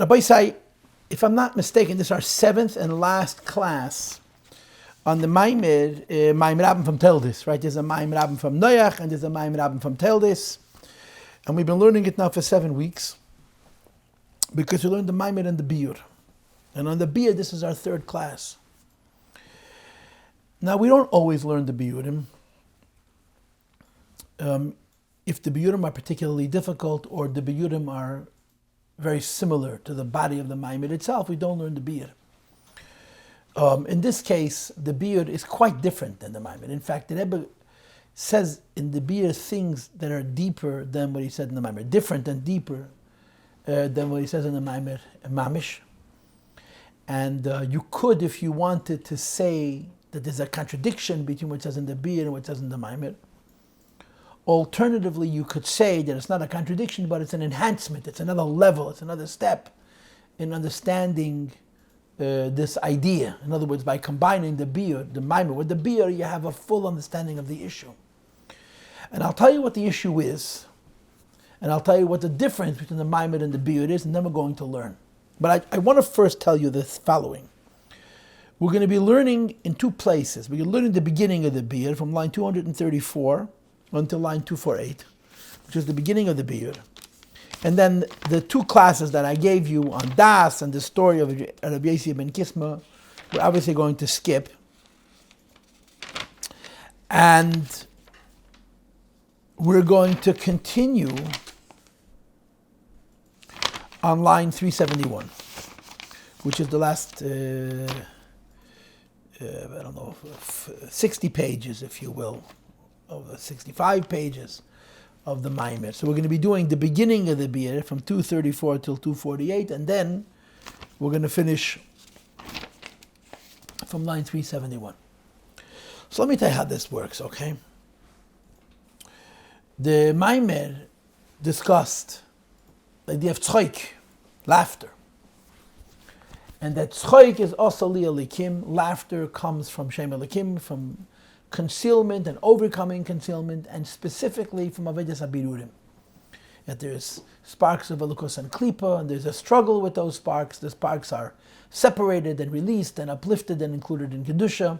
Rabbi say, if I'm not mistaken, this is our seventh and last class on the Mayim Rabim from Toldos, right? There's a Mayim Rabim from Noach and there's a Mayim Rabim from Toldos. And we've been learning it now for 7 weeks because we learned the Mayim and the Biur. And on the Biur, this is our third class. Now, we don't always learn the Biurim. If the Biurim are particularly difficult or the Biurim are very similar to the body of the Mayim itself, we don't learn the Biur. In this case, the Biur is quite different than the Mayim. In fact, the Rebbe says in the Biur things that are deeper than what he said in the Mayim, different and deeper than what he says in the Mayim Mamish. And you could, if you wanted to say that there's a contradiction between what it says in the Biur and what it says in the Mayim. Alternatively, you could say that it's not a contradiction, but it's an enhancement, it's another level, it's another step in understanding this idea. In other words, by combining the Biur, the Mayim, with the Biur, you have a full understanding of the issue. And I'll tell you what the issue is, and I'll tell you what the difference between the Mayim and the Biur is, and then we're going to learn. But I want to first tell you this following. We're going to be learning in two places. We're learning the beginning of the Biur from line 234 until line 248, which is the beginning of the Biur. And then the two classes that I gave you on Das and the story of Rabbi Yossi ben Kisma, we're obviously going to skip. And we're going to continue on line 371, which is the last, 60 pages, if you will, of the 65 pages of the Mayim. So we're going to be doing the beginning of the Biur from 234 till 248, and then we're going to finish from line 371. So let me tell you how this works, okay? The Mayim discussed the idea of tzchoik, laughter. And that tzchoik is also li elikim. Laughter comes from shem elikim, from concealment and overcoming concealment, and specifically from avodas habirurim. That there's sparks of elikos and klipa, and there's a struggle with those sparks. The sparks are separated and released and uplifted and included in kedusha.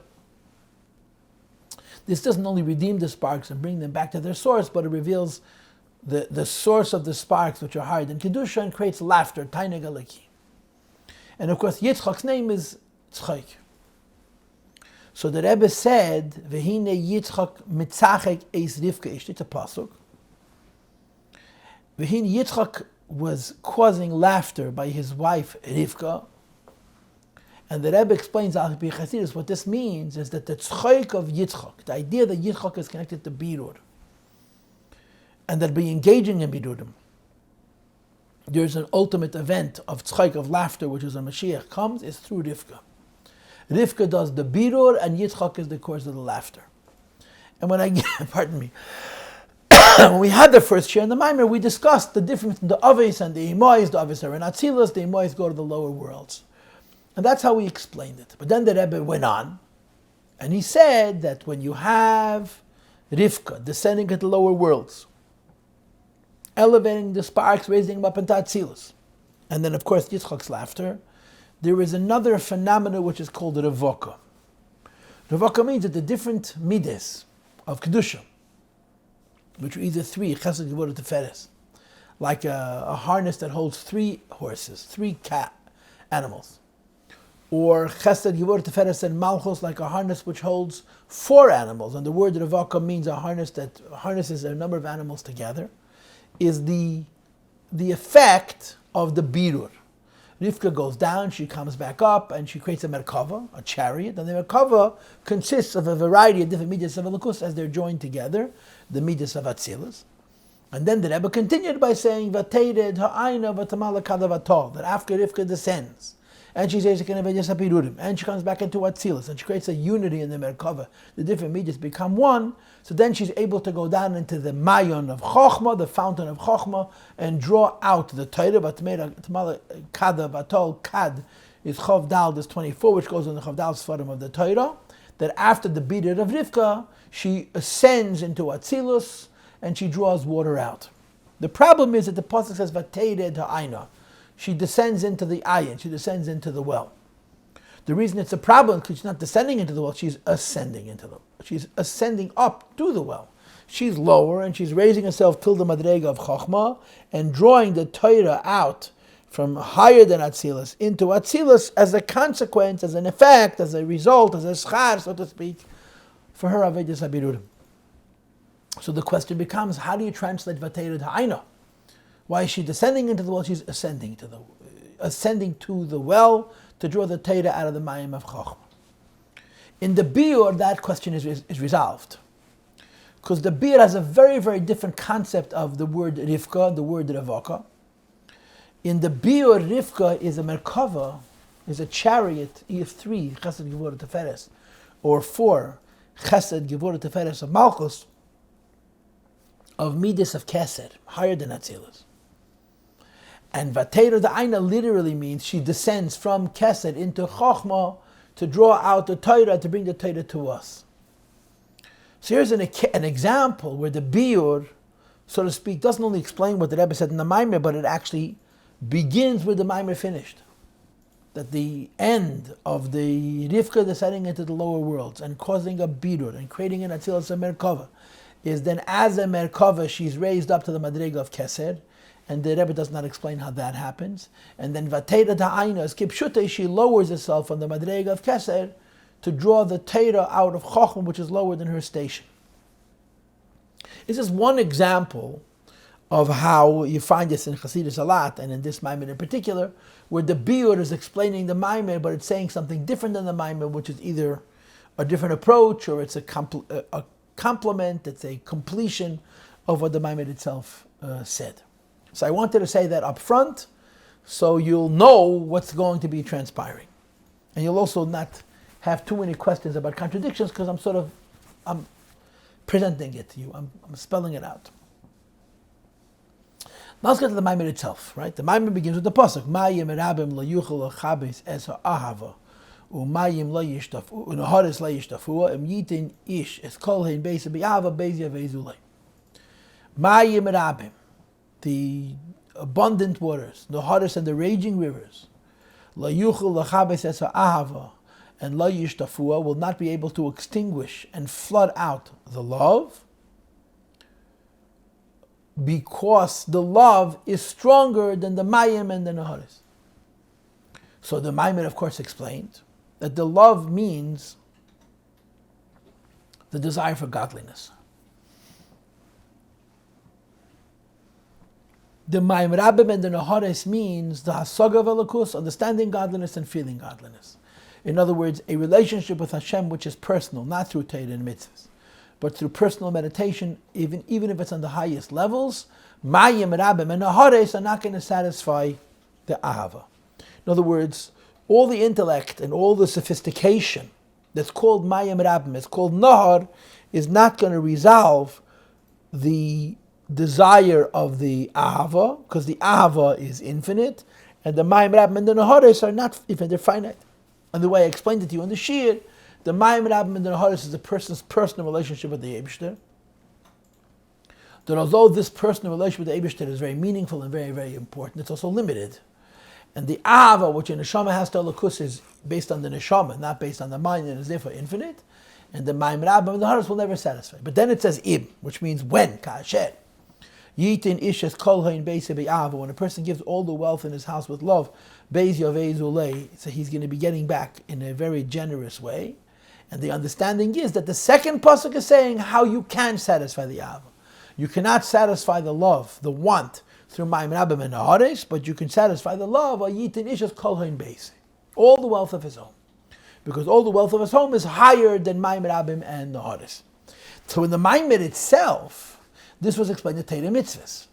This doesn't only redeem the sparks and bring them back to their source, but it reveals the source of the sparks which are higher than kedusha and creates laughter, taineg aliki. And of course, Yitzchak's name is Tzchok. So the Rebbe said, "Vehine Yitzchak mitzachek eis Rivka ishti." It's a pasuk. Vehine Yitzchak was causing laughter by his wife Rivka, and the Rebbe explains al pi Chassidus what this means is that the tzchok of Yitzchak, the idea that Yitzchak is connected to birur, and that by engaging in birurim, there's an ultimate event of tzchok, of laughter, which is when Mashiach comes, is through Rivka. Rivka does the birur, and Yitzchak is the cause of the laughter. And when pardon me, when we had the first share in the Maimer, we discussed the difference in the Aves and the Imois. The Aves are in Atzilus, the Imois go to the lower worlds. And that's how we explained it. But then the Rebbe went on, and he said that when you have Rivka descending into the lower worlds, elevating the sparks, raising them up into Atzilus, and then of course Yitzchak's laughter, there is another phenomenon which is called Revoka. Revoka means that the different midas of Kedusha, which are either three, Chesed, Gevurah, Tiferes, like a harness that holds 3 horses, 3 animals, or Chesed, Gevurah, Tiferes, and Malchus, like a harness which holds 4 animals, and the word Revoka means a harness that harnesses a number of animals together, is the effect of the birur. Rivka goes down, she comes back up, and she creates a merkava, a chariot, and the merkava consists of a variety of different midas of elikos as they're joined together, the midas of Atzilus. And then the Rebbe continued by saying, "Vateired ha'ayna v'tamala kadavatol," that after Rivka descends, and she says, and she comes back into Atzilus, and she creates a unity in the merkava, the different midas become one, so then she's able to go down into the mayon of Chochmah, the fountain of Chochmah, and draw out the Torah. Kad is Chav Dal, this 24, which goes on the Chav Dal Sfarim of the Torah, that after the birur of Rivka, she ascends into Atzilus, and she draws water out. The problem is that the pasuk says, "Vateired ha'ayna." she descends into the ayin, she descends into the well. The reason it's a problem because she's not descending into the well, she's ascending into the well. She's ascending up to the well. She's lower and she's raising herself till the madrega of Chochmah and drawing the Torah out from higher than Atzilus into Atzilus as a consequence, as an effect, as a result, as a schar, so to speak, for her Avedis Abirurim. So the question becomes, how do you translate Vatera to Aina? Why is she descending into the well? She's ascending to the well to draw the Torah out of the Mayim of Chochmah. In the Biur, that question is resolved. Because the Biur has a very, very different concept of the word Rivka, the word Revaka. In the Biur, Rivka is a Merkava, is a chariot, of 3, Chesed Gevurah Teferes, or 4, Chesed Gevurah Teferes of Malchus, of Midas of Kesed, higher than Atzilus. And Vatera the Aina literally means she descends from Kesed into Chochmah to draw out the Torah, to bring the Torah to us. So here's an example where the Biur, so to speak, doesn't only explain what the Rebbe said in the Maamar, but it actually begins where the Maamar finished. That the end of the Rivka descending into the lower worlds and causing a Bidur and creating an Atzilus a Merkava is then as a Merkava she's raised up to the Madrega of Keser, and the Rebbe does not explain how that happens. And then Vatera Ta'aina, as Kipshute, she lowers herself from the Madrega of Keser to draw the Torah out of Chochmah, which is lower than her station. This is one example of how you find this in Chassidus a lot, and in this Maamar in particular, where the Biur is explaining the Maamar, but it's saying something different than the Maamar, which is either a different approach, or it's a complement, it's a completion of what the Maamar itself said. So I wanted to say that up front, so you'll know what's going to be transpiring. And you'll also not have too many questions about contradictions, because I'm presenting it to you, I'm spelling it out. Now let's get to the Maamar itself, right? The Maamar begins with the pasuk, Mayim Rabim lo yuchel lechabes es ha'ahava, u'mayim lo yishtafu, u'naharis lo yishtafu, im yitin ish es kol hein beis b'yava beis yavezulei. Mayim Rabim, the abundant waters, the hottest and the raging rivers, lo yuchel lechabes es ha'ahava, and lo yishtafua will not be able to extinguish and flood out the love, because the love is stronger than the mayim and the naharis. So the Maamar, of course, explained that the love means the desire for godliness. The Mayim Rabim and the naharis means the hasaga of Elokus, understanding godliness and feeling godliness. In other words, a relationship with Hashem which is personal, not through Torah and mitzvahs, but through personal meditation, even if it's on the highest levels. Mayim Rabim and Nahares are not going to satisfy the Ahava. In other words, all the intellect and all the sophistication that's called Mayim Rabim, it's called Nahar, is not going to resolve the desire of the Ahava, because the Ahava is infinite, and the Mayim Rabim and the Nahares are not infinite, they're finite. And the way I explained it to you in the Shir, the Mayim Rabim and the Naharis is a person's personal relationship with the Eibishter. That although this personal relationship with the Eibishter is very meaningful and very, very important, it's also limited. And the Ava, which a Neshama has to Elokus, is based on the Neshama, not based on the mind, and is therefore infinite. And the Mayim Rabim and the Naharis will never satisfy. But then it says Ib, which means when, Ka'asher. Yitin ishes kol hain beis be'ava. When a person gives all the wealth in his house with love, beis yavei zulei, so he's going to be getting back in a very generous way. And the understanding is that the second pasuk is saying how you can satisfy the Ava. You cannot satisfy the love, the want, through Mayim Rabim and Naharis, but you can satisfy the love of Yitin Ishes Kol Hain Beis, all the wealth of his home. Because all the wealth of his home is higher than Mayim Rabim and Naharis. So in the Maamar itself, this was explained in Torah mitzvahs.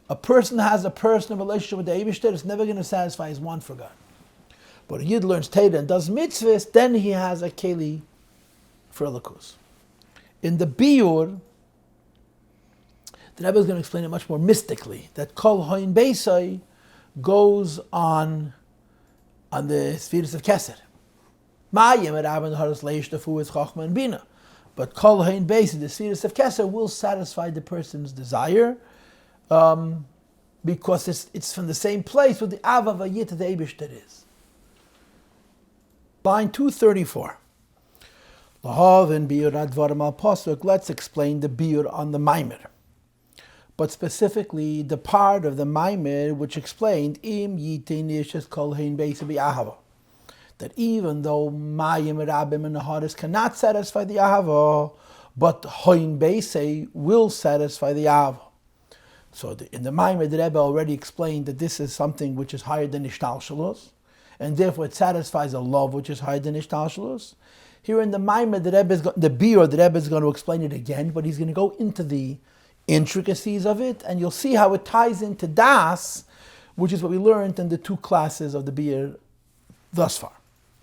A person has a personal relationship with the Eibishter, it's never going to satisfy his want for God. But a Yid learns Torah and does mitzvahs, then he has a keli for Elokus. In the Biur, the Rebbe is going to explain it much more mystically, that Kol Hain Beisai goes on the spheres of Keser. Mayim Rabim Naharis Leishtafu is Chochmah and Bina. But Kol Hain Beisai, the spheres of Keser, will satisfy the person's desire, because it's from the same place with the Ava Vayit the Eibishter is. Line 234. Let's explain the biur on the Maamar, but specifically the part of the Maamar which explained that even though Mayim Rabim and Naharis cannot satisfy the Ahava, but Hoin Beisei will satisfy the Ahava. So in the Maamar, the Rebbe already explained that this is something which is higher than Ishtalshalos, and therefore it satisfies a love which is higher than Ishtalshalos. Here in the Maamar, the Rebbe is going to explain it again, but he's going to go into the intricacies of it, and you'll see how it ties into Das, which is what we learned in the two classes of the biur thus far.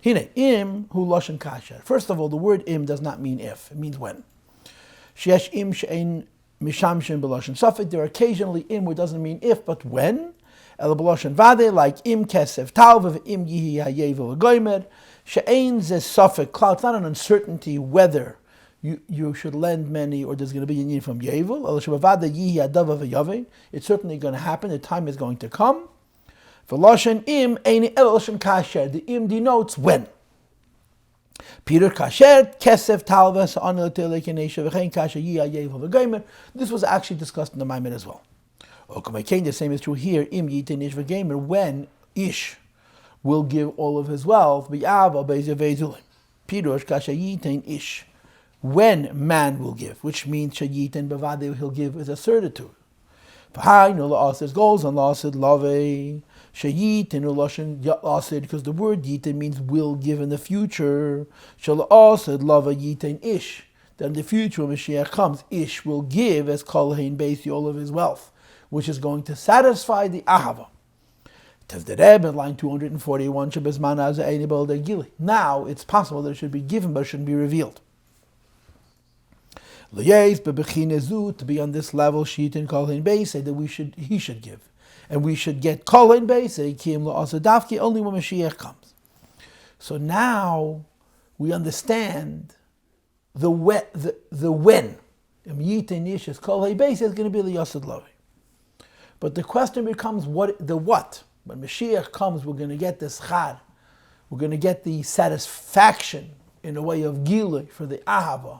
Hine, im hu loshen kasher. First of all, the word im does not mean if, it means when. Sheesh im she'ein mishamshin b'loshen safek. There are occasionally im which doesn't mean if, but when. El b'loshen vade, like im kesef talvav, im yihi hayevel goymer. She'ein ze safek klal. It's not an uncertainty whether you should lend many or there's going to be a need from yevel. El shebavade yihi adava v'yave. It's certainly going to happen. The time is going to come. V'loshen im eini el loshen kasher. The im denotes when. Peter kasher kesef talvas anil telekinesha v'chein kasher yiha yevel v'goymer. This was actually discussed in the Maamar as well. Okay, the same is true here. Im yitin ish v'goymer, when ish will give all of his wealth. B'yava b'ezevezulim. Pirush kasher yitin ish, when man will give, which means shayitin b'vadei he'll give with a certitude. V'hainu la'asid goes on la'asid lavei. Shayitin uloshen asid, because the word yitin means will give in the future. Shal asid lava yitin ish. Then in the future when Mashiach comes, ish will give as kol hein beisi all of his wealth, which is going to satisfy the ahava. Tez the Rebbe, line 241, Shebezman az einibel de gili. Now it's possible that it should be given, but it shouldn't be revealed. L'yeis bebechine to be on this level, shitin kol hein beisi, that he should give. And we should get kol hein beisi, kiyim la'asadavki, only when Mashiach comes. So now we understand the when. Yitin ish kol hein beisi is going to be the yosad lovi. But the question becomes what. When Mashiach comes, we're going to get this chad. We're going to get the satisfaction in a way of gilui for the ahava,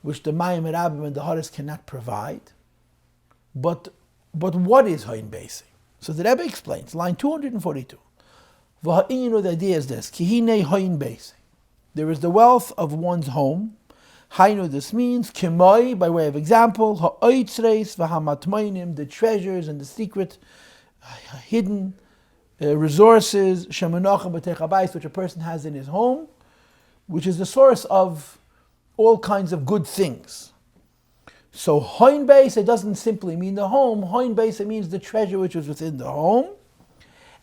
which the Mayim Rabim and the Haris cannot provide. But what is Hoin Beisi? So the Rebbe explains, line 242. The idea is this: Kihine Hoin Beisi. There is the wealth of one's home. Hainu, this means kimoi, by way of example, ha'oitzreis v'hamatmoinim, the treasures and the secret, hidden resources, shemenochem b'techabais, which a person has in his home, which is the source of all kinds of good things. So hoin beis, it doesn't simply mean the home. Hoin beis, it means the treasure which is within the home,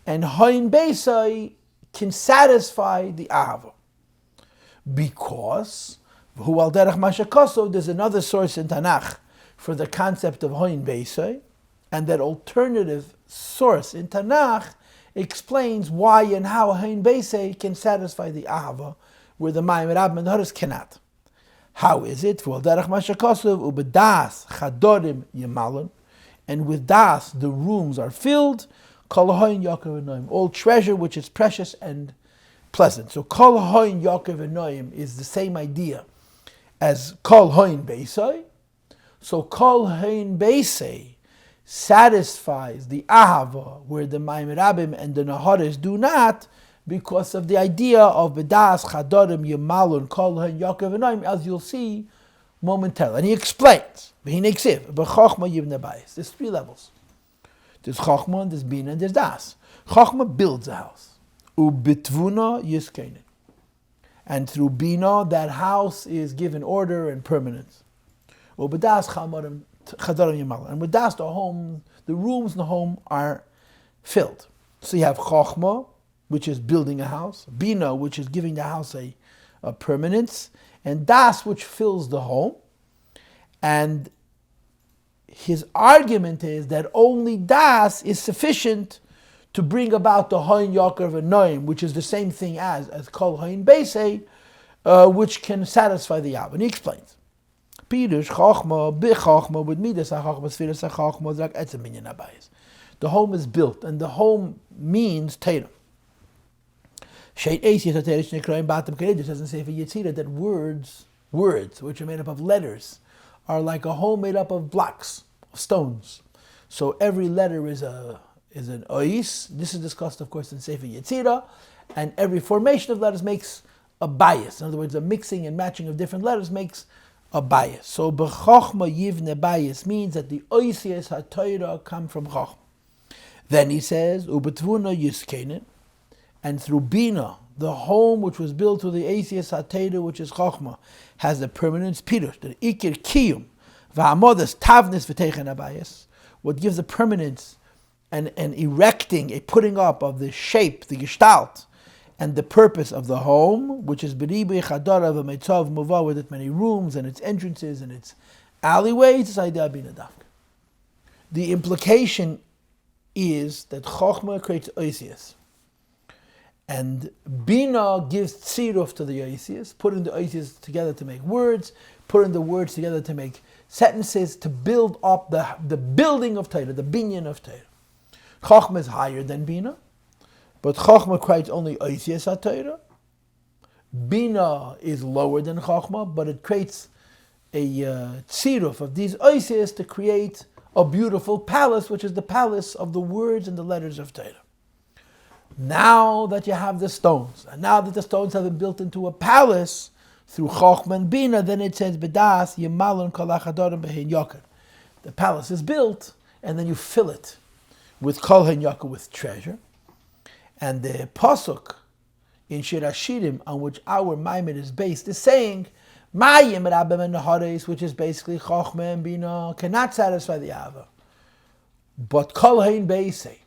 and hoin beis can satisfy the ahava, because there's another source in Tanakh for the concept of hoin beis, and that alternative source in Tanakh explains why and how hoin beis can satisfy the ahava, where the Mayim Rabim and the Haris cannot. How is it? And with das the rooms are filled. All treasure which is precious and pleasant. So kol hoin Yaakov enoim is the same idea as kol hoin beisai. So kol hoin beisai satisfies the ahava, where the Mayim Rabim and the Naharis do not, because of the idea of bedas chadorim yemalun kol hoin Yaakov enoim, as you'll see momentarily. And he explains, there's 3 levels. There's Chochma, there's Bina, and there's Das. Chochma builds a house. Ubitvuna yiskein. And through Bina, that house is given order and permanence. Ubidas chadarim yamal. And with Das, the rooms in the home are filled. So you have Chochma, which is building a house. Bina, which is giving the house a permanence. And Das, which fills the home. And his argument is that only Das is sufficient to bring about the Hoin Yaakov and Noim, which is the same thing as Kol Hoin Beisei, which can satisfy the Yav. And he explains. Pirush Chachma, Bichachma, with Midas HaChachma, Sfiras HaChachma, Zak Etzem Minyan Abayis. The home is built, and the home means Torah. It says in Sefer Yetzirah that words which are made up of letters, are like a home made up of blocks, of stones. So every letter is an ois. This is discussed, of course, in Sefer Yetzirah, and every formation of letters makes a bias. In other words, a mixing and matching of different letters makes a bias. So b'chochma yivne bias means that the oisias haTorah come from chochma. Then he says ubetvuna yiskenin, and through bina, the home which was built through the oisias haTorah, which is chochma, has the permanence pirush, the ikir kiyum v'hamodas tavnis v'teichen abayis. What gives the permanence and erecting, a putting up of the shape, the gestalt, and the purpose of the home, which is beribi chadara v'meitzav muvah, with its many rooms and its entrances and its alleyways, is idea bina dafka. The implication is that chochma creates oisias, and bina gives tziruf to the oisias, putting the oisias together to make words, putting the words together to make sentences, to build up the building of Torah, the binyan of Torah. Chochma is higher than bina, but chochma creates only oisias haTorah. Bina is lower than chochma, but it creates a tziruf of these oisias to create a beautiful palace, which is the palace of the words and the letters of Torah. Now that you have the stones, and now that the stones have been built into a palace through chochma and bina, then it says bedas yemalon kol hachadorim behin yoker. The palace is built, and then you fill it with kol hein yoker, with treasure. And the pasuk in Shir Hashirim, on which our Maimon is based, is saying Mayim Rabim and Naharis, which is basically chochma and bina, cannot satisfy the ava, but kol hein beisei,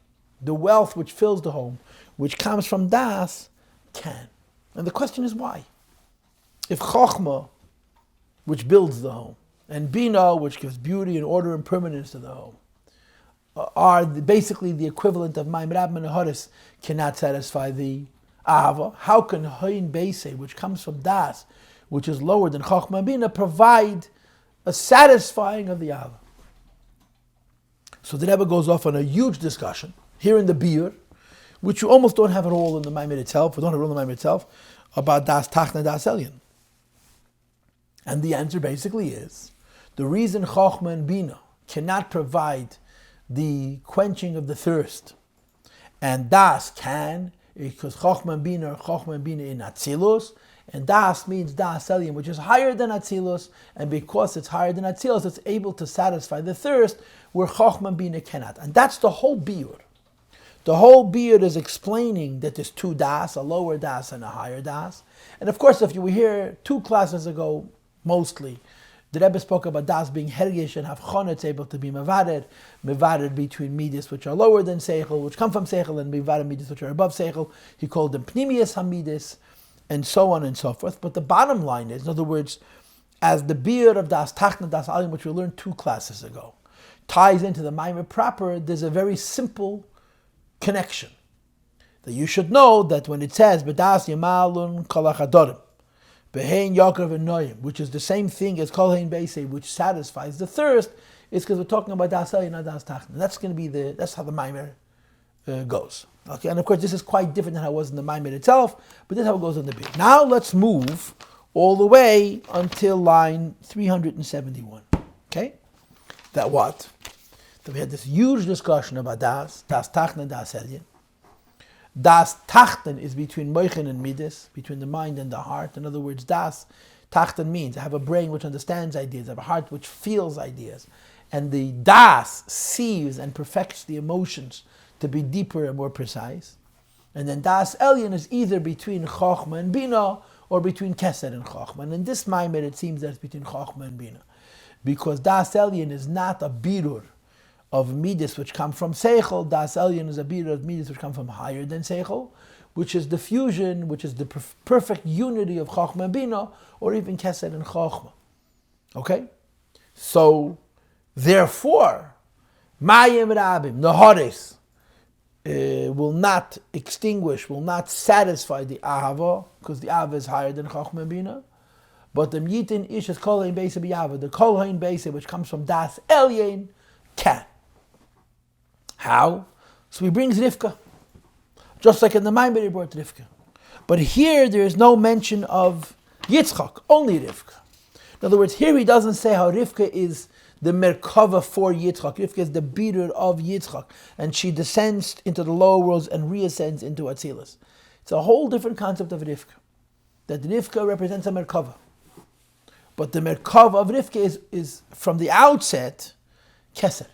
the wealth which fills the home, which comes from das, can. And the question is why? If chochma, which builds the home, and bina, which gives beauty and order and permanence to the home, are basically the equivalent of Mayim Rabim and Naharis, cannot satisfy the ava, how can hein beisei, which comes from das, which is lower than chochma and bina, provide a satisfying of the ava? So the Rebbe goes off on a huge discussion here in the Biur, which you almost don't have at all in the Maimon itself, we don't have it all in the Maimon itself, about das tachna das elyon. And the answer basically is, the reason chochma and bina cannot provide the quenching of the thirst, and das can, because chochma and bina in atzilus, and das means das elyon, which is higher than atzilus, and because it's higher than atzilus, it's able to satisfy the thirst, where chochma and bina cannot. And that's the whole biur. The whole biur is explaining that there's two das, a lower das and a higher das. And of course, if you were here 2 classes ago, mostly, the Rebbe spoke about das being hergish and havchon, it's able to be mevared between midis which are lower than seichel, which come from seichel, and mevared midis which are above seichel. He called them pnimius hamidis, and so on and so forth. But the bottom line is, in other words, as the biur of das tachna das alim, which we learned 2 classes ago, ties into the Maimon proper, there's a very simple connection that you should know, that when it says bedas yamalun kol hachadorim behein yaakov and noyim, which is the same thing as kol hein beisei, which satisfies the thirst, is because we're talking about das elyon, not das tachna. That's going to be that's how the Maimon goes. Okay, and of course this is quite different than how it was in the Maimon itself, but this is how it goes in the Biur. Now let's move all the way until line 371. Okay, that what? That we had this huge discussion about das tachna, das elyon. Das tachten is between moichin and midas, between the mind and the heart. In other words, das tachten means I have a brain which understands ideas, I have a heart which feels ideas. And the das sees and perfects the emotions to be deeper and more precise. And then das elyon is either between chochma and bina, or between keser and chochma. And in this Maimon, it seems that it's between chochma and bina, because das elyon is not a birur of midis which come from seichel. Das elyon is a birur of midis which come from higher than seichel, which is the fusion, which is the perfect unity of chochma and bina, or even keser and chochma. Okay, so therefore, Mayim Rabim, Naharis, will not extinguish, will not satisfy the ahava, because the ahava is higher than chochma and bina. But the myitin ish is kol hein beisei b'yava, the kol hein beisei which comes from das elyon, can. How? So he brings Rivka. Just like in the Maimon he brought Rivka. But here there is no mention of Yitzchak, only Rivka. In other words, here he doesn't say how Rivka is the Merkava for Yitzchak. Rivka is the beater of Yitzchak. And she descends into the lower worlds and reascends into Atzilus. It's a whole different concept of Rivka. That Rivka represents a Merkava. But the Merkava of Rivka is from the outset, Keser.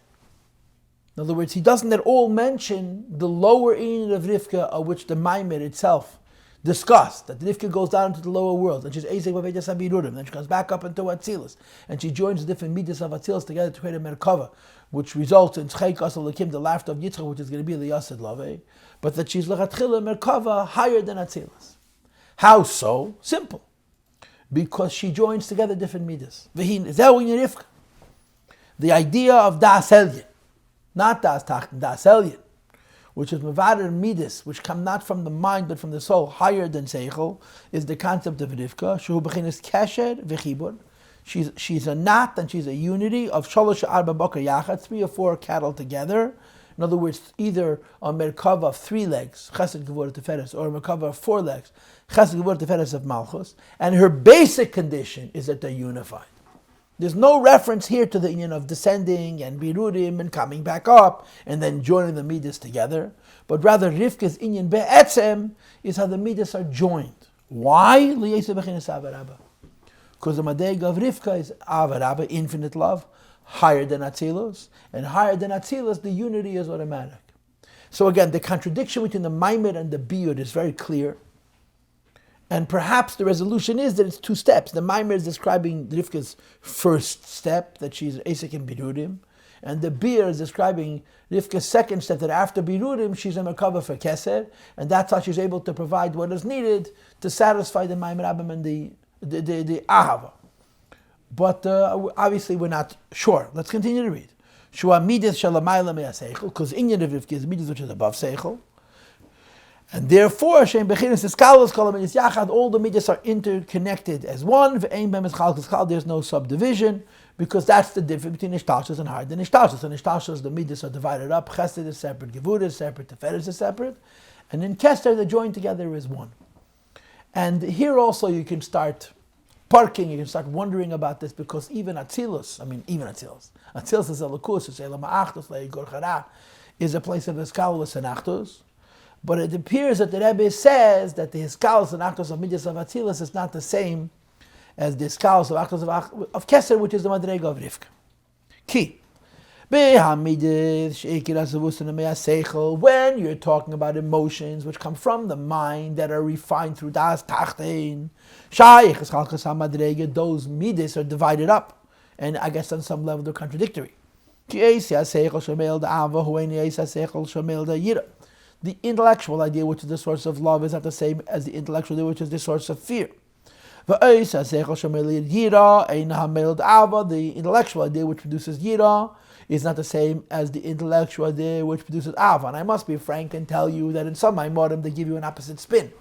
In other words, he doesn't at all mention the lower inyan of Rivka, of which the Maimon itself discussed, that Rivka goes down into the lower world, and she's Eisek Vavedas Abirurim, then she comes back up into Atzilus, and she joins the different midas of Atzilus together to create a Merkava, which results in Tzchei Kasal Lakim, the laughter of Yitzchak, which is going to be the Yasid Lave, but that she's Lechatchila Merkava higher than Atzilus. How so? Simple. Because she joins together different midas. V'hin Zeu Inyan Rivka. The idea of Das Elyon, not Das Tachten, Das Elyon, which is Mevader Midas, which come not from the mind but from the soul, higher than Seichel, is the concept of Rivka. Shehu Bechinas Kesher V'chibur. She's a knot and she's a unity of Shalosh Arba Bakar Yachad, 3 or 4 cattle together. In other words, either a Merkava of 3 legs, Chesed Gevurah Teferes, or a Merkava of 4 legs, Chesed Gevurah Teferes of Malchus. And her basic condition is that they're unified. There's no reference here to the inyan of descending and birudim and coming back up and then joining the midas together, but rather Rivka's inyan be'etzem is how the midas are joined. Why? Because the madega of Rivka is avarabba, infinite love, higher than Atzilus, and higher than Atzilus, the unity is automatic. So again, the contradiction between the Maimon and the Biyud is very clear. And perhaps the resolution is that it's 2 steps. The Maimon is describing Rivka's first step, that she's Esek and Birudim. And the Bir is describing Rivka's second step, that after Birudim, she's a Merkava for Keser. And that's how she's able to provide what is needed to satisfy the Maimon Rabim and the Ahava. But obviously we're not sure. Let's continue to read. Shua Midas Shalamayla Mea Seichel, because Inyan of Rivka is Midas which is above Seichel. And therefore, Shem Bechinas Eskalos Kol Midas Yachad, all the midas are interconnected as one. Ve'ein Bem Eschal, there's no subdivision, because that's the difference between Ishtashos and Hard and Ishtashos. And Ishtashos, the midas are divided up. Chesed is separate, Gevurah is separate, Teferes is separate. And in Kester, they're joined together as one. And here also you can start parking, you can start wondering about this, because even Atzilus Atzilus is a Lakus, it's a Lama'achtos, Le'igor Chara, is a place of Eskalos and Achtos. But it appears that the Rebbe says that the Hiskalos and Achtos of Midas of Atzilus is not the same as the Hiskalos of Achtos of Keser, which is the Madrega of Rivka. Key. When you're talking about emotions which come from the mind that are refined through Das Tachten, those midas are divided up. And I guess on some level they're contradictory. The intellectual idea, which is the source of love, is not the same as the intellectual idea, which is the source of fear. The intellectual idea, which produces yira, is not the same as the intellectual idea, which produces ava. And I must be frank and tell you that in some Maimorim they give you an opposite spin.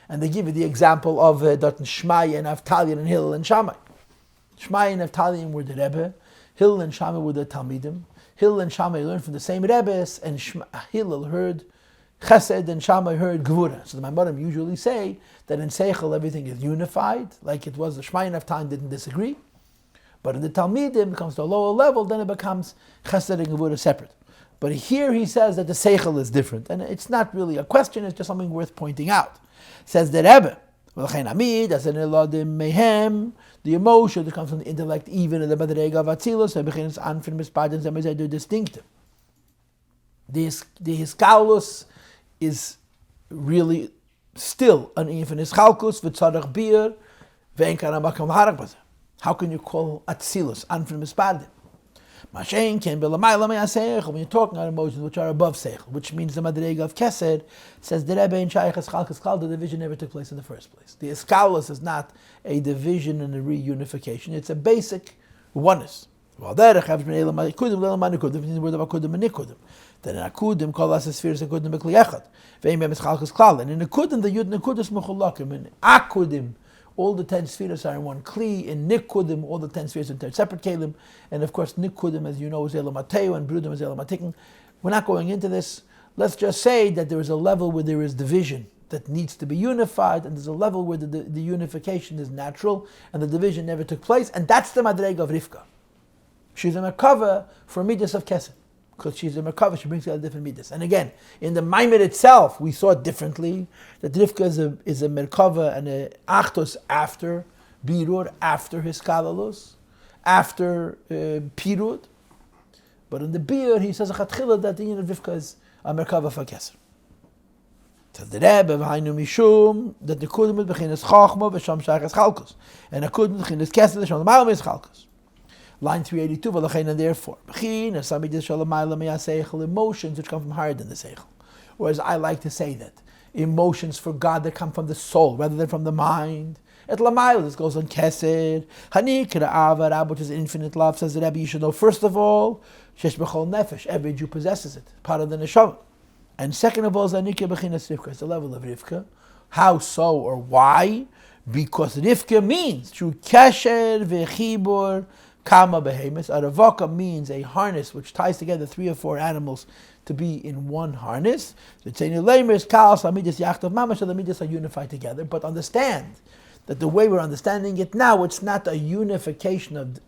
And they give you the example of Shmai and Naftali and Hillel and Shammai. Shmai and Naftali were the Rebbe, Hillel and Shammai were the Talmidim. Hillel and Shammai learned from the same Rebbes, and Hillel heard Chesed and Shammai heard Gevurah. So the Maimorim usually say that in Seichel everything is unified, like it was the Shmai and Naftali didn't disagree. But in the Talmidim, it comes to a lower level, then it becomes Chesed and Gevurah separate. But here he says that the Seichel is different. And it's not really a question, it's just something worth pointing out. Says the Rebbe, the emotion that comes from the intellect, even in the Madrega of Atzilus, they're distinctive. The Hiskalos is really still an infinite Chalkus, v'tzarech bir, ve'en karamakam harach. How can you call Atzilus Anfin Mispardim? Mashen can be Lamayla Me'aseichel, when you're talking about emotions which are above Seichel, which means the Madrega of Keser, says the Rebbe in Shayach Eschal, the division never took place in the first place. The Eskalos is not a division and a reunification, it's a basic oneness. Then in Akudim, call us a spheres and Kudim Bekliyachad. And in Akudim, the Yud Nekudus Mechulakim, in Akudim, all the 10 spheres are in one kli. In Nikudim, all the 10 spheres are in 10 separate kelim. And of course, Nikudim, as you know, is Elam Ateu, and Brudim is Elam Atikin. We're not going into this. Let's just say that there is a level where there is division that needs to be unified, and there's a level where the unification is natural, and the division never took place, and that's the Madrega of Rivka. She's a Merkava for Midas of Kesed. Because she's a Merkava, she brings out different Midas. And again, in the Maimir itself, we saw it differently, that Rivka is a Merkava and a Achtos after Birur, after his Kalalus, after Pirud. But in the Bir, he says that the unit of Rivka is a Merkava for Kesed. Says the Rebbe, v'hainu mishum, that the Kudmut b'chinas Chachma v'sham shachas Chalkos. And the Kudmut b'chinas Kesed v'sham l'maylam is Chalkos. Line 382, v'lachein, and therefore, b'chin, as some Midas shalamaylam meyaseichel, emotions which come from higher than the Seichel. Whereas I like to say that emotions for God that come from the soul rather than from the mind. At Lamayla, this goes on Kesed. Hani k'ra'ava, Rab, which is infinite love, says the Rebbe, you should know, first of all, shesh b'chol nefesh, every Jew possesses it, part of the neshama. And second of all, Zanikya b'chinas Rivka, it's the level of Rivka. How so or why? Because Rivka means through kesher v'chibur kama behemis. A ravaka means a harness which ties together 3 or 4 animals to be in one harness. The tzeni leimer kaos amidas yachtav mamash, the midas are unified together. But understand that the way we're understanding it now, it's not a unification of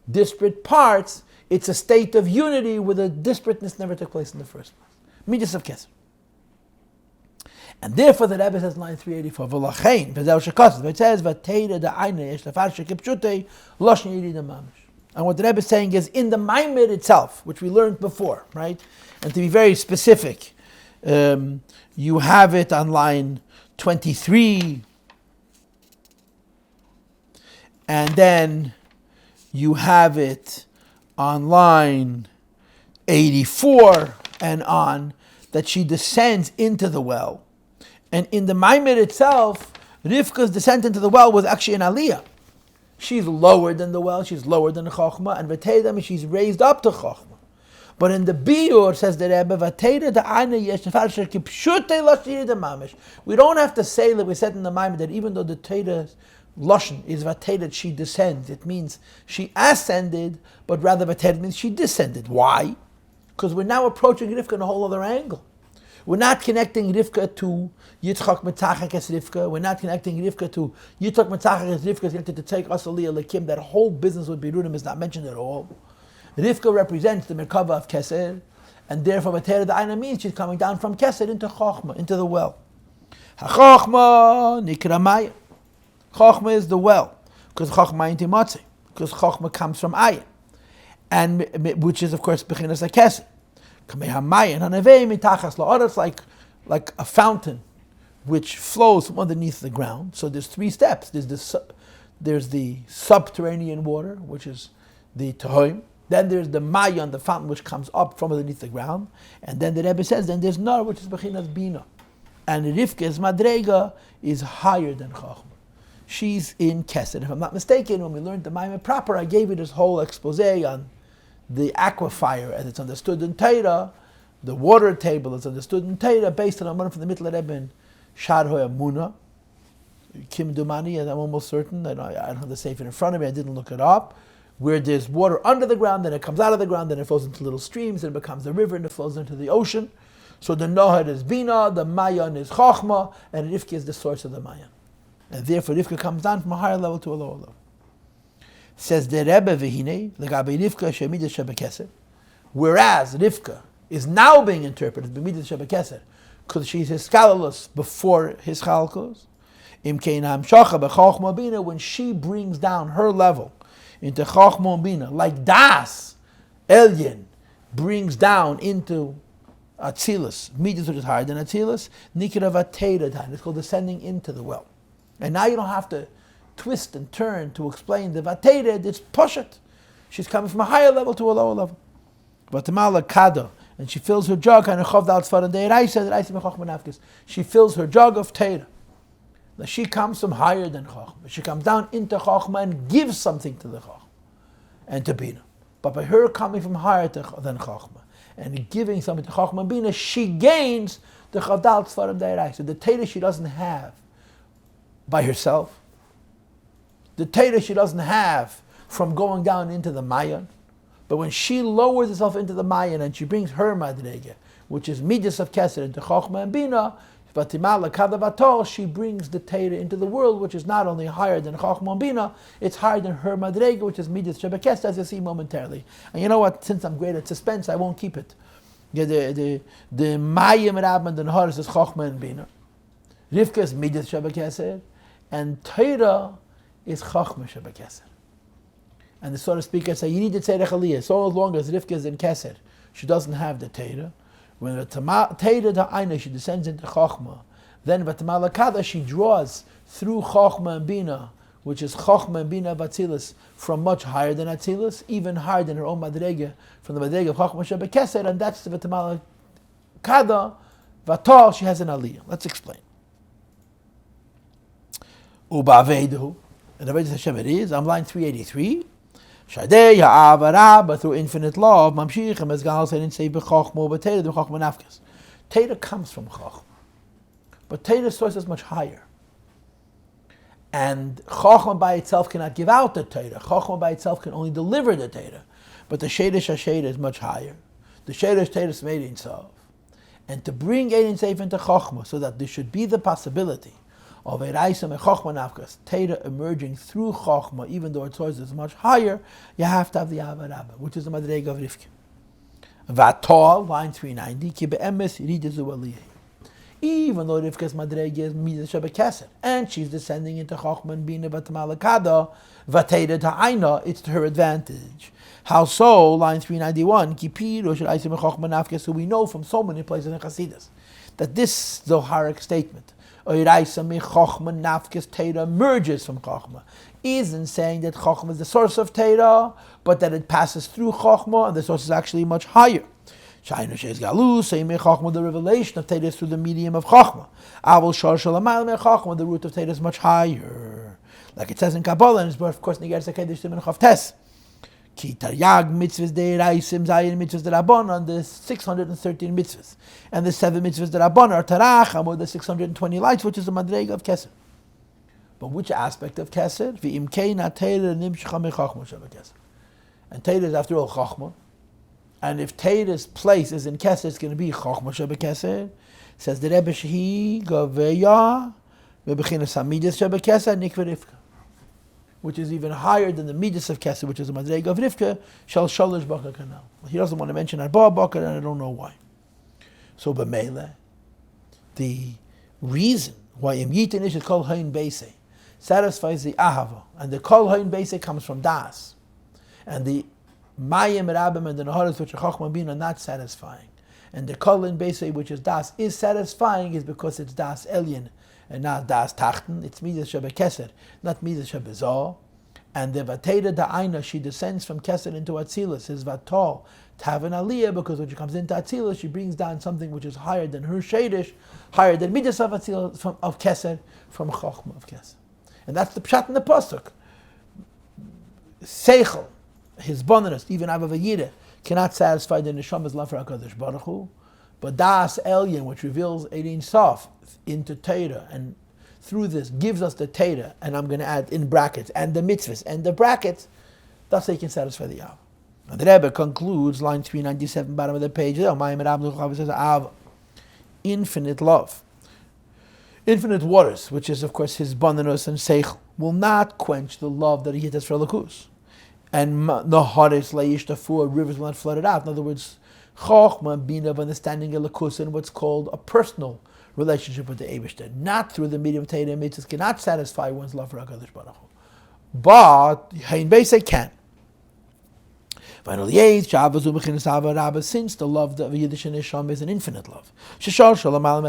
disparate parts. It's a state of unity where the disparateness never took place in the first place. Midas of Kesed. And therefore the Rebbe says line 384, V'lachein, v'zeu shekosed, it says, V'teira da'ayne yesh lefarshe kipshutei, loshen yirida mamish. And what the Rebbe is saying is, in the Maimir itself, which we learned before, right? And to be very specific, you have it on line 23, and then you have it on line 84, and on, that she descends into the well. And in the Maimir itself, Rivka's descent into the well was actually an aliyah. She's lower than the well, she's lower than the Chochmah, and Vateda, she's raised up to Chochmah. But in the Biur, says the Rebbe, Vateda da'ayna yesh nefarshe kipshutei lashiri de mamish. We don't have to say that we said in the Maimir that even though the Teda Lashon is Vateda, she descends. It means she ascended, but rather Vateda means she descended. Why? Because we're now approaching Rivka in a whole other angle. We're not connecting Rivka to Yitzchak Metzachak as Rivka. We're not connecting Rivka to Yitzchak Metzachak as Rivka is going to take us Aliyah Lekim. That whole business with Birunim is not mentioned at all. Rivka represents the Merkava of Kesed, and therefore Vatera Da'ayna means she's coming down from Kesed into Chochmah, into the well. HaChochmah Nikra Maya. Chochmah is the well, because Chochmah inti Matzeh, because Chochmah comes from Ayin, and which is of course Bechinas HaKesed. It's like a fountain which flows from underneath the ground. So there's 3 steps. There's the subterranean water, which is the Tohoim. Then there's the Mayan, the fountain which comes up from underneath the ground. And then the Rebbe says, then there's Nar, which is Bechinas Bina. And Rivka's Madrega is higher than Chachma. She's in Kesed. If I'm not mistaken, when we learned the Maimon proper, I gave you this whole expose on the aquifer as it's understood in Torah, the water table is understood in Torah, based on a from the Mittel Rebbe in Shar Hoyamuna, Kim Dumani, and I'm almost certain, that I don't have the sefer in front of me, I didn't look it up, where there's water under the ground, then it comes out of the ground, then it flows into little streams, then it becomes a river, and it flows into the ocean. So the Nohad is Bina, the Mayan is Chochma, and Rivka is the source of the Mayan. And therefore Rivka comes down from a higher level to a lower level. Says the Rebbe v'hinei l'gabei Rivka shemidas shebekesed, whereas Rivka is now being interpreted b'midas shebekesed because she's his scholars before his chalkos. Im kein hamshacha b'chochma bina, when she brings down her level into chochma bina, like Das Elyon brings down into Atzilus, midas which is higher than Atzilus, nikra vateda time. It's called descending into the well. And now you don't have to twist and turn to explain the Vateda, it's Poshet. She's coming from a higher level to a lower level. Vatamala Kada, and she fills her jug, and she fills her jug of Teda. Now she comes from higher than Chachma. She comes down into Chachma and gives something to the Chachma and to Bina. But by her coming from higher than Chachma and giving something to Chachma and Bina, she gains the Chavdal Tzvarim Deiraisa, the Teda she doesn't have by herself. The Teda she doesn't have from going down into the Mayan, But when she lowers herself into the Mayan and she brings her Madrege, which is Midas of Keser, into Chochma and Bina, she brings the Torah into the world, which is not only higher than Chochma and Bina, it's higher than her Madrege, which is Midas Shebekes, as you see momentarily. And you know what? Since I'm great at suspense, I won't keep it. Yeah, the Mayim Rabim and the Naharis is Chochma and Bina. Rivka is Midas Shebekes, and Torah is Chochma Shebekes. And the sort of speaker say, you need the Tzedek Aliyah. So long as Rivka is in Keser, she doesn't have the Torah. When the Torah Ta'ayna, she descends into Chochma, then V'Tamal Kada, she draws through Chochma and Bina, which is Chochma and Bina of Atzilus, from much higher than Atzilus, even higher than her own Madrege, from the Madrege of Chochma Shebekeser, and that's the V'Tamal Kada, Vatal, she has an Aliyah. Let's explain. U'Ba'aveidu, and the Avodas Hashem it is, on line 383, Shadei ha'avarabba, through infinite love, mamshichem as Gal said in say b'chochma b'teira the chochma nafkas. Teira comes from chochma, but Teira's source is much higher. And chochma by itself cannot give out the Teira. Chochma by itself can only deliver the Teira. But the shadish hasheda is much higher. The shadish Teira is made in Sof. And to bring Ein Seif into chochma, so that there should be the possibility of a Raisam and Chochma Nafkas, Teira emerging through Chochma, even though its source is much higher, you have to have the Avarabba, which is the Madrega of Rivka. Vatal, line 390, Ki be'emes ridizu aliyah. Even though Rivka's Madrega is Midas Shebekeser, and she's descending into Chochma and Bina V'Tamalakada, V'Teira Ta'ayna, it's to her advantage. How so? Line 391, Ki pirush Raisam and Chochma Nafkas, who we know from so many places in Chassidus, that this Zoharic statement, Chochma nafkes Teira emerges from Chochma, isn't saying that Chochma is the source of Teira, but that it passes through Chochma, and the source is actually much higher. Shainu Shes Galu, saying Chochma, the revelation of Teira is through the medium of Chochma. Avol Shor Shalamal me Chochma, the root of Teira is much higher. Like it says in Kabbalah, and it's of course Niger Sekedesh Simen Chavtes. Ki taryag mitzvahs de'iraisim zayin mitzvahs derabbanan, the 613 mitzvahs, and the 7 mitzvahs derabbanan are taracham, or the 620 lights, which is the madrega of Keser. But which aspect of Keser? V'imkeina teira nimshcha mechachma shebekeser. And teira is after all chachma, and if teira's place is in Keser, it's going to be chachma shebekeser. Says the Rebbe shehi gaveya bebechinas hamidas shebekeser nikva rivka, which is even higher than the Midas of Keser, which is the Madrega of Rivka, Shal Shalish Baka Kanal. He doesn't want to mention Arba Baka, and I don't know why. So, B'meile, the reason why Im Yitin Ish Kol Hain Beise satisfies the Ahava, and the Kol Hain Beise comes from Das, and the Mayim Rabim and the Naharis, which are Chochma Bin, are not satisfying, and the Kol Hain Beise, which is Das, is satisfying, is because it's Das Elyon, and not Das Tachten, it's Midas Shebekeser, not Midas Shebezah. And the Vateira Da'ayna, she descends from Keser into Atzilus, is Vatal, Tavan Aliyah, because when she comes into Atzilus, she brings down something which is higher than her Shadish, higher than Midas of Atzilus, of Keser, from Chochma of Keser. And that's the Pshat in the Pasuk. Seichel, his bonus, even Avavayire, cannot satisfy the Neshamas love for HaKadosh Baruch Hu, but Das Elyon, which reveals Ein Sof into Torah, and through this gives us the Torah, and I'm going to add in brackets, and the mitzvahs, and the brackets, thus they can satisfy the Av. And the Rebbe concludes, line 397, bottom of the page, Maamar Mayim Rabim says, Av, infinite love, infinite waters, which is of course his bonus and seichel, will not quench the love that he has for Lakus. And the hottest leish tafur, rivers will not flood it out. In other words, Chochma, Bina of understanding Lakus, and what's called a personal relationship with the Eibishter, not through the medium of Torah and mitzvahs, cannot satisfy one's love for HaKadosh Baruch Hu. But Hein Beisei can. Finally, since the love of Yiddish and Isham is an infinite love, which is above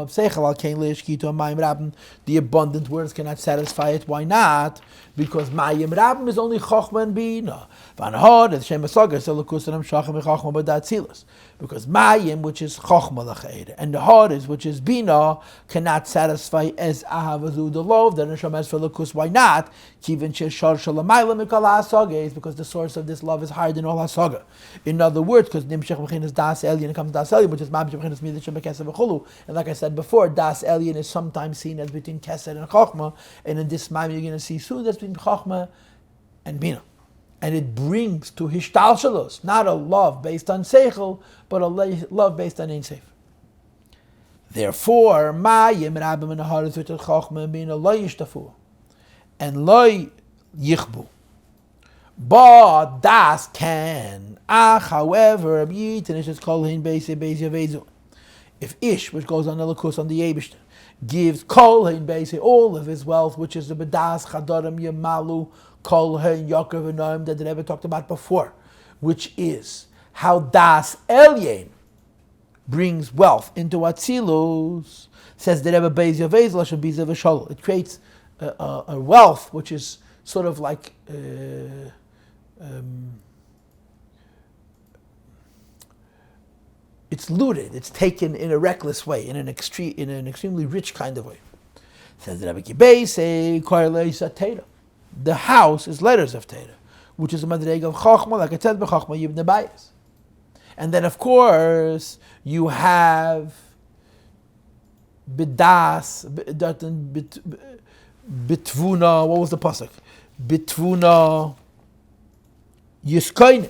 Seichel, the abundant words cannot satisfy it. Why not? Because Mayim Rabim is only Chochma and Bina. Because Mayim, which is Chochma l'cheir, and the Hores, which is Bina, cannot satisfy as Ahavazu, the love that Neshama has for Lakus. Why not? Because the source of this love is higher than all hasaga. In other words, because Nimshech Mechinas Das Elyon comes Das Elyon, which is Mamish Mechinas Midas Shebekeser v'chulu. And like I said before, Das Elyon is sometimes seen as between Keser and Chochma, and in this Mamish you're going to see soon that's between Chochma and Bina. And it brings to hishtalshalos, not a love based on seichel, but a love based on ein seif. Therefore, Mayim Rabim and Haaretz with Chachma being a lo yishtafu and lo yichbu. But das can. However, Rabbi Yitin is called hin beise yavezu. If Ish, which goes on the lakus on the Yebishter, gives kol hein beise all of his wealth, which is the bedas chadarim yemalu kol hein Yaakov Noam that the Rebbe talked about before, which is how das elyen brings wealth into Atzilus. Says the Rebbe beis yavezu lashon biza v'shol. It creates a wealth which is sort of like. It's looted. It's taken in a reckless way, in an extremely rich kind of way. Says the Rabbi Kibese, Torah. The house is letters of Torah, which is a madrega of Chachma, like I said, Chachma Yibne Bayis. And then, of course, you have Bidas, Bitvuna. What was the pasuk? Bitvuna Yiskoine.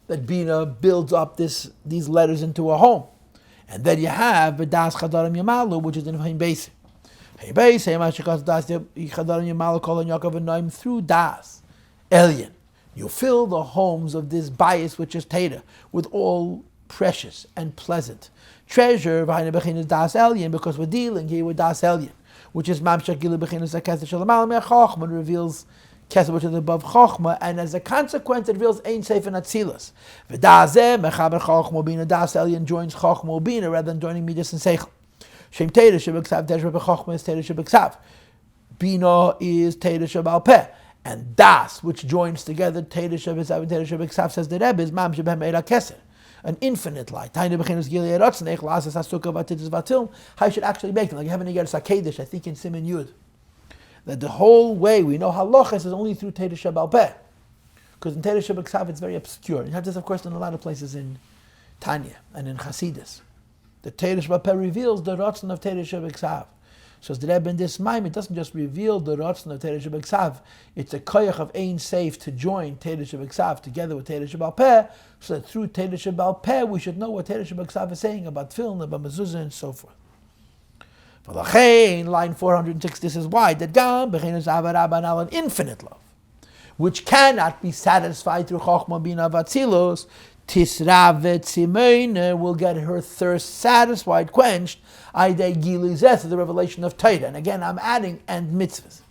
That Bina builds up these letters into a home. And then you have B'das Chadarim Yamalu, which is in Hein Beis. Hein Beis, Hein Mashikas Das Chadarim Yamalu Kol Yaakov and Noam through Das Elyon. You fill the homes of this bias, which is Teda, with all precious and pleasant treasure. V'Haina Bechinas Das Elyon, because we're dealing here with Das Elyon, which is Mamshak Gila Bechinas Akaseh Shalamal Me'achachman, reveals Kesed, which is above Chochma, and as a consequence, it reveals Ein Seif and Atzilus. V'dazeh mechaber Chochma Bina Das Elyon joins Chochma Bina rather than joining Midas and Seichel. Shem Teda Shebeksav Teshra B'Chochma is Teda Shebeksav. Bina is Teda Shebal Peh, and Das, which joins together Teda Shebeksav and Teda Shebeksav, says the Rebbe is Mam Shebem Eira Kesed, an infinite light. How you should actually make them, like you have in Igeres HaKedesh, I think in Siman Yud. That the whole way we know halachas is only through Teda Shebal Peh. Because in Teda Shebeksav it's very obscure. You have this, of course, in a lot of places in Tanya and in Chassidus. The Teda Shebal Peh reveals the Ratzon of Teda Shebeksav. So as the Rebbe in this Maim, it doesn't just reveal the Ratzon of Teda Shebeksav, it's a koyach of Ein Seif to join Teda Shebeksav together with Teda Shebal Peh, so that through Teda Shebal Peh we should know what Teda Shebeksav is saying about Tefillin, about Mezuzah, and so forth. Line 406, this is why that Gam Bechinas Avarabanal, an infinite love, which cannot be satisfied through Chochma Bina Vatzilus, Tisravet Simeine will get her thirst satisfied, quenched, Aidei Gilizeth, the revelation of Torah. And again, I'm adding and mitzvahs.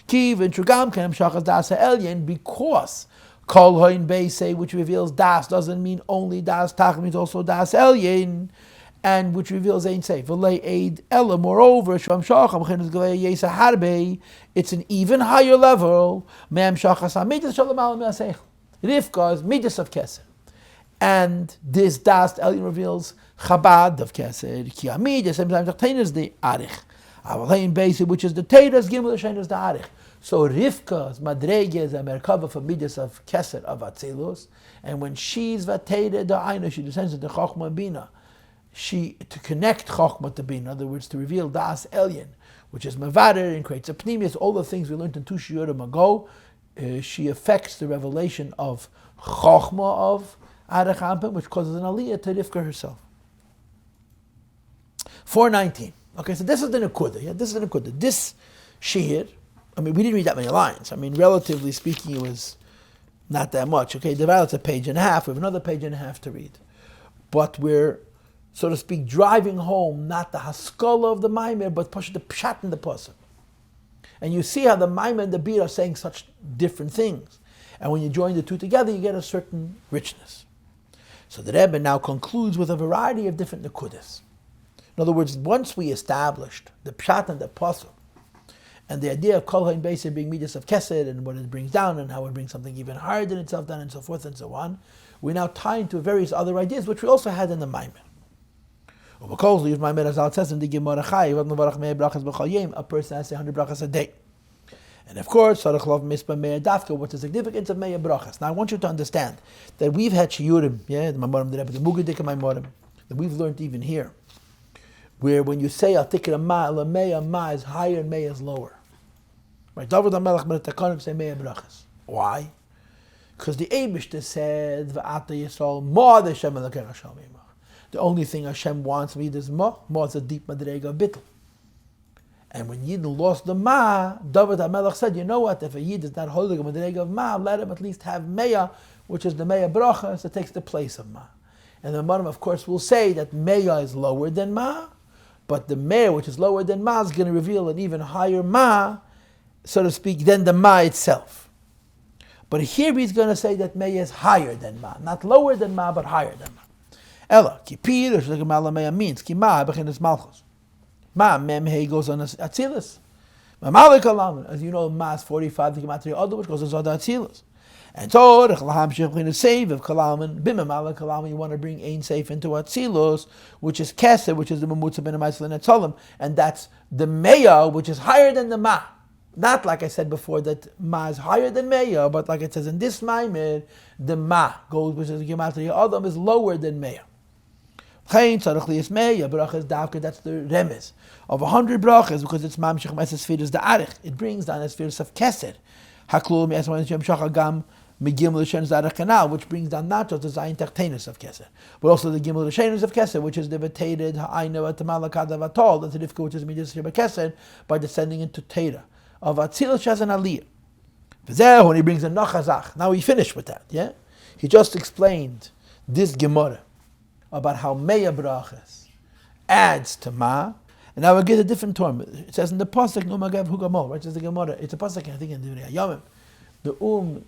Kiv and Trugam Kem Shachas Das Elyon, because Kol Hoin Beise, which reveals Das, doesn't mean only Das Tach, means also Das Elyon, and which reveals Ein Seif. Moreover, it's an even higher level. Rivka is Midas of Kesed. And this Das Elyon reveals Chabad of Kesed. Ki Amid, sometimes Taina is the Arich. Avalein Beis, which is the Teiras, Gimel Hashem is the Arich. So Rivka's Madrege is a Merkava for Midas of Kesed of Atzilus. And when she's Vateda, the Aina, she descends into Chochma Bina. To connect Chochma to Bina, in other words, to reveal Das Elyon, which is Mavader and creates a Pnimius, all the things we learned in 2 Shiurim ago, she affects the revelation of Chochma of Arich Ampim, which causes an Aliyah to Rivka herself. 419. Okay, so this is the Nekuda. Yeah, this is the Nekuda. This Shir, I mean, we didn't read that many lines. I mean, relatively speaking, it was not that much. Okay, it's a page and a half. We have another page and a half to read. But we're, so to speak, driving home not the haskalah of the Maimer, but push the pshat in the pasuk. And you see how the Maimer and the Bir are saying such different things. And when you join the two together, you get a certain richness. So the Rebbe now concludes with a variety of different nekudas. In other words, once we established the pshat and the pasuk, and the idea of kol hain beis being midas of kesed and what it brings down and how it brings something even higher than itself down and so forth and so on, we now tie into various other ideas which we also had in the Maimer. A person has 100 brachas a day. And of course, what's the significance of Meya brachas? Now I want you to understand that we've had shiurim, the Maamar Mayim Rabim, the Mugadik Maimorim, that we've learned even here, where when you say Al Tikra Ma, La Meya Ma is higher and Meya is lower. Right? David HaMelech Melech Takonim say Meya brachas. Why? Because the Eibishter said, V'ata Yisrael, Ma the Hashem Elokecha Shal Mimach. The only thing Hashem wants from Yid is Ma. Ma is a deep madrega of bittul. And when Yid lost the Ma, David HaMelech said, you know what, if a Yid is not holding a madrega of Ma, let him at least have Meah, which is the Meah Bracha, so it takes the place of Ma. And the Maamar, of course, will say that Meah is lower than Ma, but the Meah, which is lower than Ma, is going to reveal an even higher Ma, so to speak, than the Ma itself. But here he's going to say that Meah is higher than Ma. Not lower than Ma, but higher than Ma. Ella, ki Pir, Meah means, ki Ma, bechinas Malchus. Ma, Mem, He goes on Atzilus. Mamalik Alaman, as you know, Ma is 45, the Gematria Odo, which goes on Zoda Atzilus. And so, Rechlaham Shechrin is save of Kalaman, Bimamalik Alaman, you want to bring Ein Seif into Atzilus, which is Keser, which is the Mamutza Ben Amaisel and Etzolim, and that's the Meah, which is higher than the Ma. Not like I said before that Ma is higher than Meah, but like it says in this Maimir, the Ma goes, which is the Gematria Adam, is lower than Meah. Chayin tzarich liyas Meah, brachas davka, that's the remes of 100 brachas, because it's mamshich meses spheres the arich. It brings down the spheres of Keser. Haklul me'esman shem shachar gam megimel l'shen zarech kanal, which brings down not just the zayin techtenus of Keser, but also the gimel l'shenus of Keser, which is devastated ha'ayna v'tamala kadav atol, that's the difficult, which is midas sheba Keser, by descending into Teda of Atzilus Shazan Aliyah. V'zeh, when he brings a Nachazach, now he finished with that, yeah? He just explained this Gemara about how Meah brachas adds to Ma, and now we'll get a different term. It says in the Pasuk, No Magav Hugamol, right? It's the Gemara. It's a Pasuk, I think, in the Yomim. The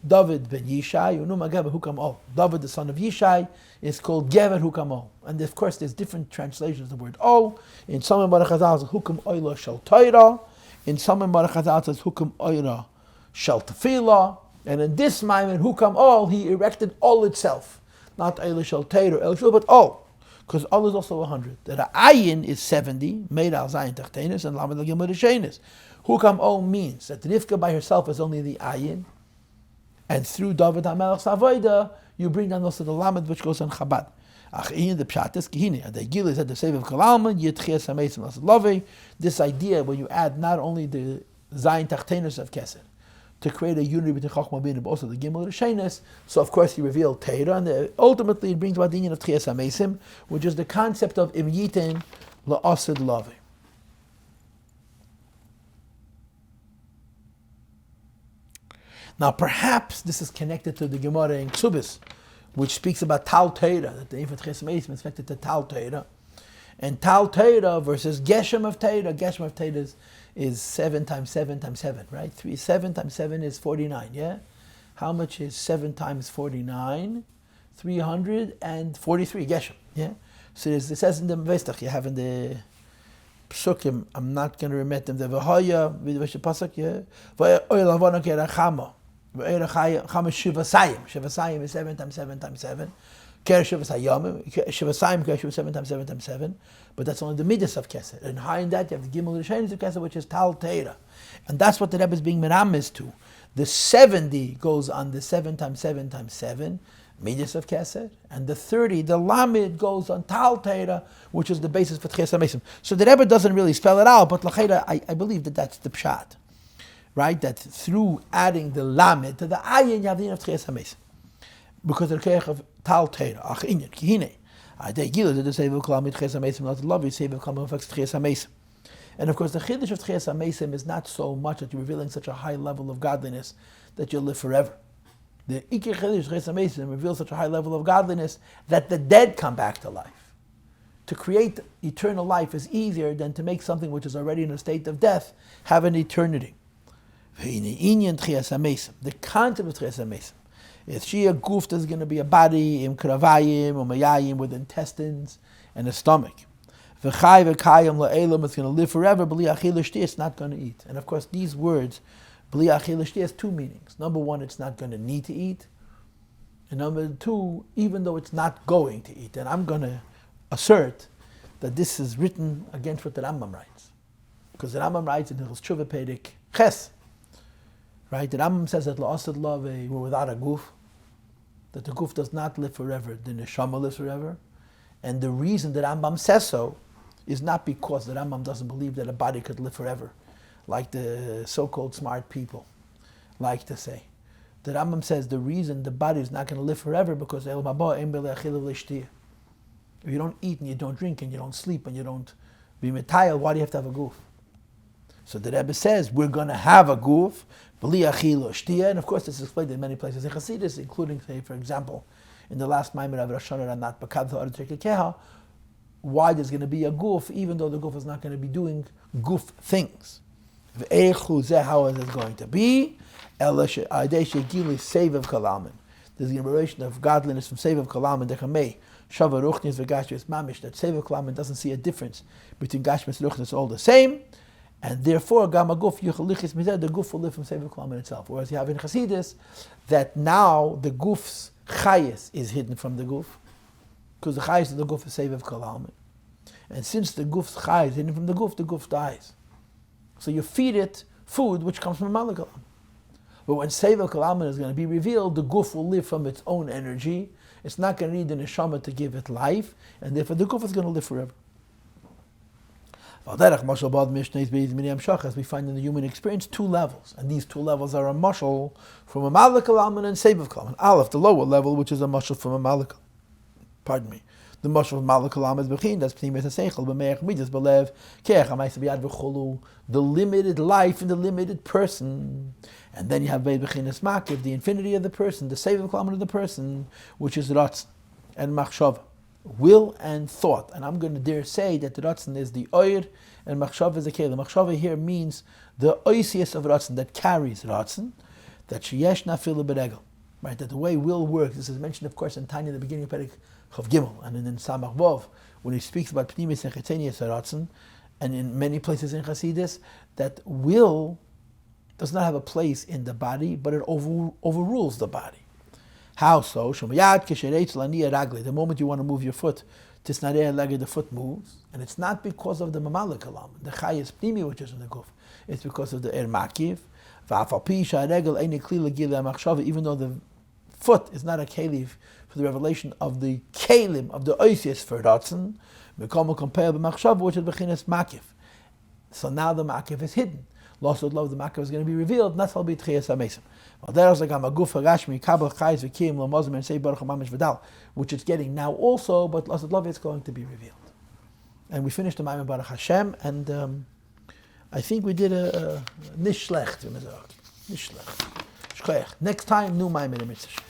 David ben Yishai, No Magav Hugamol. David, the son of Yishai, is called Gever Hugamol. And of course, there's different translations of the word O. In some of Barachazal, it's Hukam Oila Shal Torah. In some of Barachazal, it's Hukam Oila Shal Tefillah. And in this Maimon, Hukam Ol, he erected Ol itself. Not Eila Shal Torah, El Shal, but Ol. Because Ol is also 100. The Ayin is 70, made al Zayin Tachtenis, and Lamed al Gimel Shenis. Hukam Ol means that Rivka by herself is only the Ayin, and through David HaMelech's Avodah, you bring down also the Lamed, which goes on Chabad. The Pshat is Kihini. The Gil is at the save of Kalalman, Yitchias HaMeisim Lasad Lovei. This idea, when you add not only the Zayin Tachtenis of Keser, to create a unity between Chachma Bin, but also the Gimel Rishenis. So of course he revealed Torah, and ultimately it brings about the union of Tchias HaMeisim, which is the concept of Im Yitin La'asid Lavi. Now perhaps this is connected to the Gemara in Ksubis, which speaks about Tal Torah, that the Infant Tchias HaMeisim is connected to Tal Torah. And Tal Torah versus Geshem of Torah. Geshem of Torah is 7 times 7 times 7, right? 7 times 7 is 49, yeah? How much is 7 times 49? 343, Geshem, yeah? So it says in the Vestach, you have in the Psukim, I'm not going to remit them, the V'hoya, V'she Pasuk, yeah? V'oy lavona kerachama, V'oy chama Shivasayim. Shivasayim is 7 times 7 times 7. Shivasayim, Shivasayim, 7 times 7 times 7. But that's only the midas of Keser. And high in that, you have the Gimel Rishenis of Keser, which is Tal Torah. And that's what the Rebbe is being meramis to. The 70 goes on the 7 times 7 times 7, midas of Keser. And the 30, the Lamed, goes on Tal Torah, which is the basis for Tchias HaMeisim. So the Rebbe doesn't really spell it out, but L'cheira, I believe that that's the Pshat. Right? That through adding the Lamed to the Ayin, you have the Yin of Tchias HaMeisim. Because the Keich of Tal Torah, Ach Inyan, Kihine. And of course, the Chiddush of Tchias HaMeisim is not so much that you're revealing such a high level of godliness that you'll live forever. The Ikir Chiddush of Tchias HaMeisim reveals such a high level of godliness that the dead come back to life. To create eternal life is easier than to make something which is already in a state of death have an eternity. The concept of Tchias HaMeisim. If she a goof, there's going to be a body, im kravayim, or mayayim, with intestines and a stomach. V'chai v'kayim la'elam, it's going to live forever, b'li achil l'shti, it's not going to eat. And of course, these words, b'li achil l'shti, has two meanings. Number one, it's not going to need to eat. And number two, even though it's not going to eat. And I'm going to assert that this is written against what the Rambam writes. Because the Rambam writes in the Tshuva Perek Ches, right? The Rambam says that la'asad la've, we're without a goof, that the goof does not live forever, the neshama lives forever. And the reason that Rambam says so is not because the Rambam doesn't believe that a body could live forever, like the so-called smart people like to say. The Rambam says the reason the body is not going to live forever because if you don't eat and you don't drink and you don't sleep and you don't be metayel, why do you have to have a goof? So the Rebbe says we're going to have a goof, and of course this is explained in many places in Chassidus, including, say, for example, in the last Maamar of Rosh Hashanah, why there's going to be a goof, even though the goof is not going to be doing goof things. How is it going to be? There's a liberation of godliness from Save of Kalaman, Shava Ruchnis v'Gashmis Mamish, that Save of Kalaman doesn't see a difference between Gashmis and Ruchnis, it's all the same, and therefore Gama Guf Yuchalichis Mizeh, the Guf will live from Save of Kalaman itself. Whereas you have in Chassidus that now the Guf's Chayis is hidden from the Guf, because the Chayis of the Guf is Save of Kalaman. And since the Guf's Chayis is hidden from the Guf dies. So you feed it food which comes from Malakalam. But when Seva Kalaman is going to be revealed, the Guf will live from its own energy. It's not going to need the Neshama to give it life, and therefore the Guf is going to live forever. As we find in the human experience, two levels, and these two levels are a mashal from a Malak Kalaman and Seva Kalaman. Aleph, the lower level, which is a mashal from a Malak. Pardon me. The mashal of Malak Kalaman is Bechin, that's Pnimis HaSeichel, B'meich Midas, B'lev, Keach, HaMaisa B'yad V'cholu, the limited life in the limited person. And then you have Beis Bechinas Makiv, the infinity of the person, the Seva Kalaman of the person, which is Ratzon and Machshava, will and thought. And I'm going to dare say that the Ratzon is the Oyer and Machshava is the Kelim. Machshava here means the Oisius of Ratzon, that carries Ratzon, that Sheyesh Nafilu B'regel. Right, that the way will works. This is mentioned, of course, in Tanya, the beginning of Perek Chav Gimel, and in Samach Vov, when he speaks about Pnimis and Chetzenius Ratzon, and in many places in Chassidus, that will does not have a place in the body, but it overrules the body. How so? The moment you want to move your foot, the foot moves, and it's not because of the Mamalek Kalam, the Chayes Pnimi, which is in the Guf. It's because of the Er Makiv. Even though the foot is not a keliv for the revelation of the kelim, of the oisius for Ratzon, which is Bechinas Makiv. So now the Makiv is hidden. Lost with love, the Makiv is going to be revealed, and that's how be Tchias HaMesim. Which it's getting now also, but lost with love is going to be revealed. And we finished the Maimon Baruch Hashem, and I think we did a nicht schlecht, wie man sagt. Nicht schlecht. Next time, new Maimon in Mitzvah.